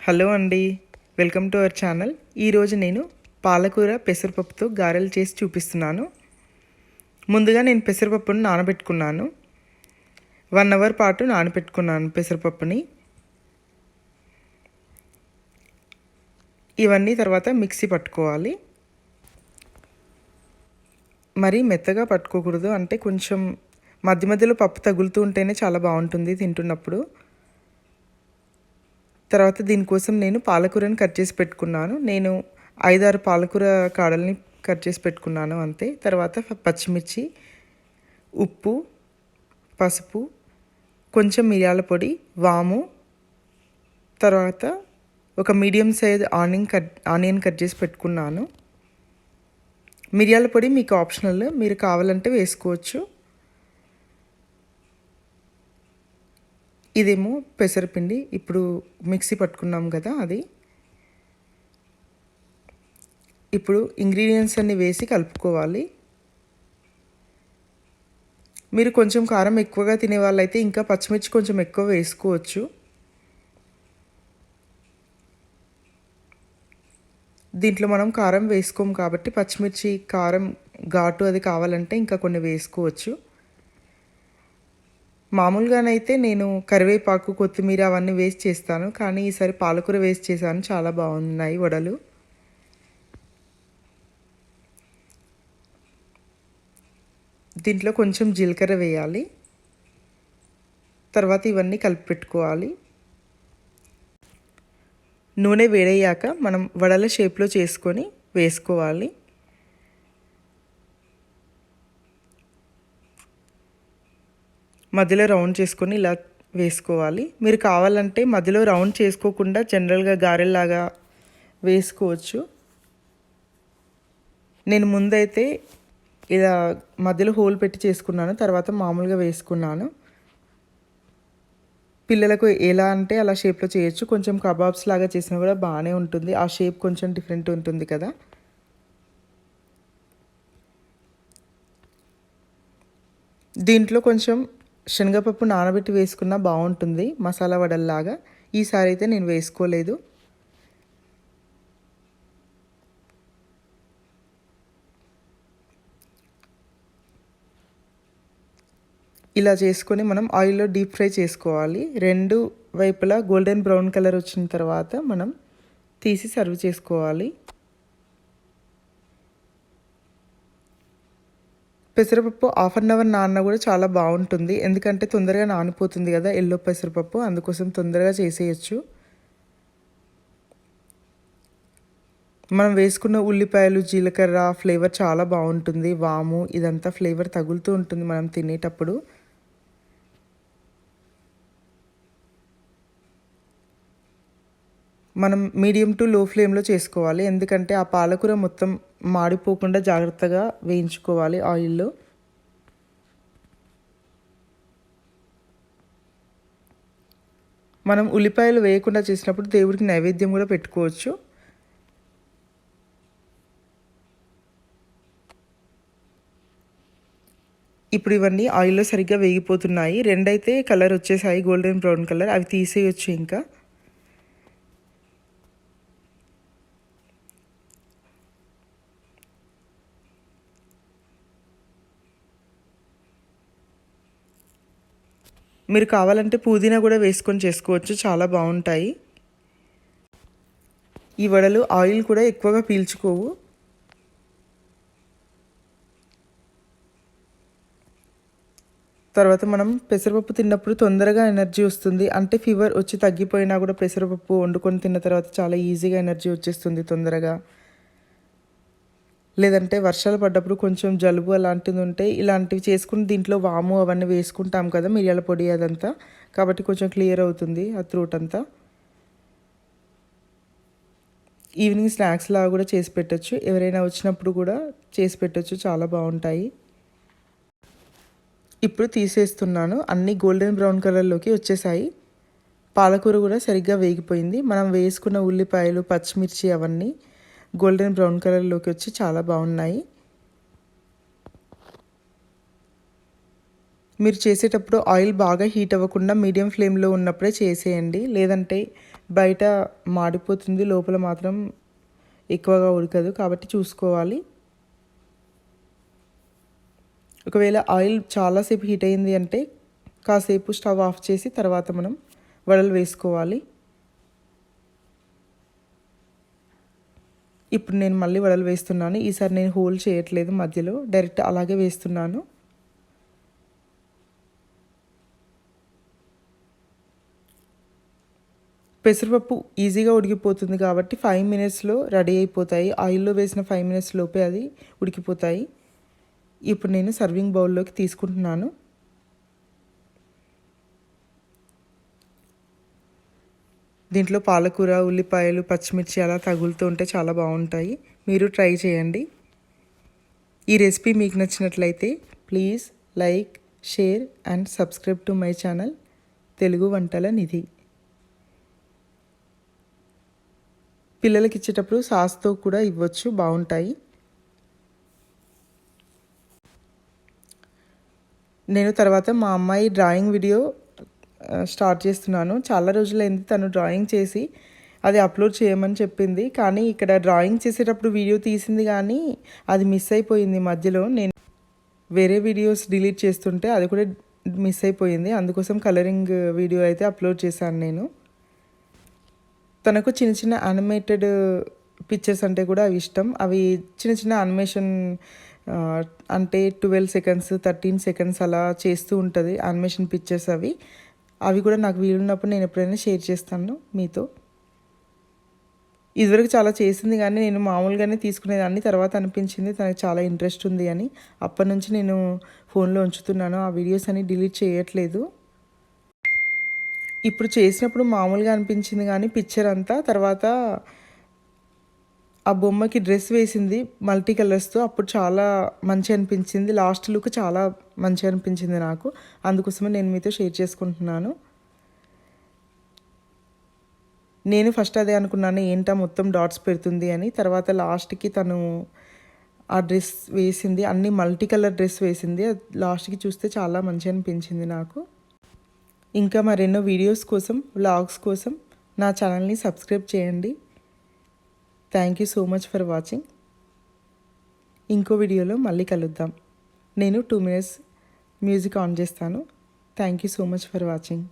Hello అండి, welcome to our channel. ఈరోజు నేను పాలకూర పెసరపప్పుతో గారెలు చేసి చూపిస్తున్నాను. ముందుగా నేను పెసరపప్పును నానబెట్టుకున్నాను. 1 అవర్ పాటు నానబెట్టుకున్నాను పెసరపప్పుని. ఇవన్నీ తర్వాత మిక్సీ పట్టుకోవాలి. మరీ మెత్తగా పట్టుకోకూడదు, అంటే కొంచెం మధ్య మధ్యలో పప్పు తగులుతూ ఉంటేనే చాలా బాగుంటుంది తింటున్నప్పుడు. తర్వాత దీనికోసం నేను పాలకూరని కట్ చేసి పెట్టుకున్నాను. నేను 5-6 పాలకూర కాడల్ని కట్ చేసి పెట్టుకున్నాను అంతే. తర్వాత పచ్చిమిర్చి, ఉప్పు, పసుపు, కొంచెం మిరియాల పొడి, వాము, తర్వాత ఒక మీడియం సైజ్ ఆనియన్ కట్ చేసి పెట్టుకున్నాను. మిరియాల పొడి మీకు ఆప్షనల్, మీరు కావాలంటే వేసుకోవచ్చు. ఇదేమో పెసరపిండి, ఇప్పుడు మిక్సీ పట్టుకున్నాం కదా అది. ఇప్పుడు ఇంగ్రీడియంట్స్ అన్ని వేసి కలుపుకోవాలి. మీరు కొంచెం కారం ఎక్కువగా తినే వాళ్ళైతే ఇంకా పచ్చిమిర్చి కొంచెం ఎక్కువ వేసుకోవచ్చు. దీంట్లో మనం కారం వేసుకోము కాబట్టి పచ్చిమిర్చి కారం ఘాటు అది కావాలంటే ఇంకా కొన్ని వేసుకోవచ్చు. మామూలుగానైతే నేను కరివేపాకు, కొత్తిమీర అవన్నీ వేస్ట్ చేస్తాను, కానీ ఈసారి పాలకూర వేస్ట్ చేశాను. చాలా బాగున్నాయి వడలు. దీంట్లో కొంచెం జీలకర్ర వేయాలి. తర్వాత ఇవన్నీ కలిపి పెట్టుకోవాలి. నూనె వేడయ్యాక మనం వడల షేప్లో చేసుకొని వేసుకోవాలి. మధ్యలో రౌండ్ చేసుకొని ఇలా వేసుకోవాలి. మీరు కావాలంటే మధ్యలో రౌండ్ చేసుకోకుండా జనరల్గా గారెల్లాగా వేసుకోవచ్చు. నేను ముందైతే ఇలా మధ్యలో హోల్ పెట్టి చేసుకున్నాను, తర్వాత మామూలుగా వేసుకున్నాను. పిల్లలకు ఎలా అంటే అలా షేప్లో చేయొచ్చు. కొంచెం కబాబ్స్ లాగా చేసినా కూడా బాగానే ఉంటుంది. ఆ షేప్ కొంచెం డిఫరెంట్ ఉంటుంది కదా. దీంట్లో కొంచెం శనగపప్పు నానబెట్టి వేసుకున్నా బాగుంటుంది మసాలా వడల్లాగా. ఈసారి అయితే నేను వేసుకోలేదు. ఇలా చేసుకొని మనం ఆయిల్లో డీప్ ఫ్రై చేసుకోవాలి. 2 వైపులా గోల్డెన్ బ్రౌన్ కలర్ వచ్చిన తర్వాత మనం తీసి సర్వ్ చేసుకోవాలి. పెసరపప్పు 1/2 అవర్ నాన్న కూడా చాలా బాగుంటుంది, ఎందుకంటే తొందరగా నానిపోతుంది కదా ఎల్లో పెసరపప్పు, అందుకోసం తొందరగా చేసేయచ్చు. మనం వేసుకున్న ఉల్లిపాయలు, జీలకర్ర ఫ్లేవర్ చాలా బాగుంటుంది. వాము ఇదంతా ఫ్లేవర్ తగులుతూ ఉంటుంది మనం తినేటప్పుడు. మనం మీడియం టు లో ఫ్లేమ్లో చేసుకోవాలి, ఎందుకంటే ఆ పాలకూర మొత్తం మాడిపోకుండా జాగ్రత్తగా వేయించుకోవాలి ఆయిల్లో. మనం ఉల్లిపాయలు వేయకుండా చేసినప్పుడు దేవుడికి నైవేద్యం కూడా పెట్టుకోవచ్చు. ఇప్పుడు ఇవన్నీ ఆయిల్లో సరిగ్గా వేగిపోతున్నాయి. 2 అయితే కలర్ వచ్చేసాయి, గోల్డెన్ బ్రౌన్ కలర్. అవి తీసేయచ్చు ఇంకా. మీరు కావాలంటే పుదీనా కూడా వేసుకొని చేసుకోవచ్చు, చాలా బాగుంటాయి. ఈ వడలు ఆయిల్ కూడా ఎక్కువగా పీల్చుకోవు. తర్వాత మనం పెసరపప్పు తిన్నప్పుడు తొందరగా ఎనర్జీ వస్తుంది. అంటే ఫీవర్ వచ్చి తగ్గిపోయినా కూడా పెసరపప్పు వండుకొని తిన్న తర్వాత చాలా ఈజీగా ఎనర్జీ వచ్చేస్తుంది తొందరగా. లేదంటే వర్షాలు పడ్డప్పుడు కొంచెం జలుబు అలాంటిది ఉంటే ఇలాంటివి చేసుకుని దీంట్లో వాము అవన్నీ వేసుకుంటాం కదా, మిరియాల పొడి అదంతా, కాబట్టి కొంచెం క్లియర్ అవుతుంది ఆ త్రోట్ అంతా. ఈవినింగ్ స్నాక్స్ లాగా కూడా చేసి పెట్టచ్చు, ఎవరైనా వచ్చినప్పుడు కూడా చేసి పెట్టచ్చు, చాలా బాగుంటాయి. ఇప్పుడు తీసేస్తున్నాను. అన్నీ గోల్డెన్ బ్రౌన్ కలర్లోకి వచ్చేసాయి. పాలకూర కూడా సరిగ్గా వేగిపోయింది. మనం వేసుకున్న ఉల్లిపాయలు, పచ్చిమిర్చి అవన్నీ గోల్డెన్ బ్రౌన్ కలర్లోకి వచ్చి చాలా బాగున్నాయి. మీరు చేసేటప్పుడు ఆయిల్ బాగా హీట్ అవ్వకుండా మీడియం ఫ్లేమ్లో ఉన్నప్పుడే చేసేయండి, లేదంటే బయట మాడిపోతుంది, లోపల మాత్రం ఎక్కువగా ఉడకదు, కాబట్టి చూసుకోవాలి. ఒకవేళ ఆయిల్ చాలాసేపు హీట్ అయింది అంటే కాసేపు స్టవ్ ఆఫ్ చేసి తర్వాత మనం వడలు వేసుకోవాలి. ఇప్పుడు నేను మళ్ళీ వడలు వేస్తున్నాను. ఈసారి నేను హోల్ చేయట్లేదు, మధ్యలో డైరెక్ట్ అలాగే వేస్తున్నాను. పెసరపప్పు ఈజీగా ఉడికిపోతుంది కాబట్టి 5 మినిట్స్లో రెడీ అయిపోతాయి. ఆయిల్లో వేసిన 5 మినిట్స్ లోపే అది ఉడికిపోతాయి. ఇప్పుడు నేను సర్వింగ్ బౌల్లోకి తీసుకుంటున్నాను. దీంట్లో పాలకూర, ఉల్లిపాయలు, పచ్చిమిర్చి అలా తగులుతూ ఉంటే చాలా బాగుంటాయి. మీరు ట్రై చేయండి. ఈ రెసిపీ మీకు నచ్చినట్లయితే please like, share and subscribe to my channel Telugu వంటల నిధి. పిల్లలకి ఇచ్చేటప్పుడు సాస్తో కూడా ఇవ్వచ్చు, బాగుంటాయి. నేను తర్వాత మా అమ్మాయి డ్రాయింగ్ వీడియో స్టార్ట్ చేస్తున్నాను. చాలా రోజులైంది తను డ్రాయింగ్ చేసి అది అప్లోడ్ చేయమని చెప్పింది, కానీ ఇక్కడ డ్రాయింగ్ చేసేటప్పుడు వీడియో తీసింది కానీ అది మిస్ అయిపోయింది మధ్యలో. నేను వేరే వీడియోస్ డిలీట్ చేస్తుంటే అది కూడా మిస్ అయిపోయింది. అందుకోసం కలరింగ్ వీడియో అయితే అప్లోడ్ చేశాను నేను. తనకు చిన్న చిన్న యానిమేటెడ్ పిక్చర్స్ అంటే కూడా అవి ఇష్టం. అవి చిన్న చిన్న యానిమేషన్ అంటే 12 సెకండ్స్ 13 సెకండ్స్ అలా చేస్తూ ఉంటుంది యానిమేషన్ పిక్చర్స్. అవి కూడా నాకు వీలున్నప్పుడు నేను ఎప్పుడైనా షేర్ చేస్తాను మీతో. ఇదివరకు చాలా చేసింది కానీ నేను మామూలుగానే తీసుకునేదాన్ని. తర్వాత అనిపించింది తనకు చాలా ఇంట్రెస్ట్ ఉంది అని. అప్పటి నుంచి నేను ఫోన్లో ఉంచుతున్నాను, ఆ వీడియోస్ అని డిలీట్ చేయట్లేదు. ఇప్పుడు చేసినప్పుడు మామూలుగా అనిపించింది కానీ పిక్చర్ అంతా, తర్వాత ఆ బొమ్మకి డ్రెస్ వేసింది మల్టీ కలర్స్తో, అప్పుడు చాలా మంచి అనిపించింది. లాస్ట్ లుక్ చాలా మంచి అనిపించింది నాకు. అందుకోసమే నేను మీతో షేర్ చేసుకుంటున్నాను. నేను ఫస్ట్ అదే అనుకున్నాను, ఏంటా మొత్తం డాట్స్ పెడుతుంది అని. తర్వాత లాస్ట్కి తను ఆ డ్రెస్ వేసింది, అన్ని మల్టీ కలర్ డ్రెస్ వేసింది. లాస్ట్కి చూస్తే చాలా మంచి అనిపించింది నాకు. ఇంకా మరెన్నో వీడియోస్ కోసం, వ్లాగ్స్ కోసం నా ఛానల్ని సబ్స్క్రైబ్ చేయండి. Thank you so much for watching. ఇంకో వీడియోలో మళ్ళీ కలుద్దాం. నేను 2 మినిట్స్ మ్యూజిక్ ఆన్ చేస్తాను. Thank you so much for watching.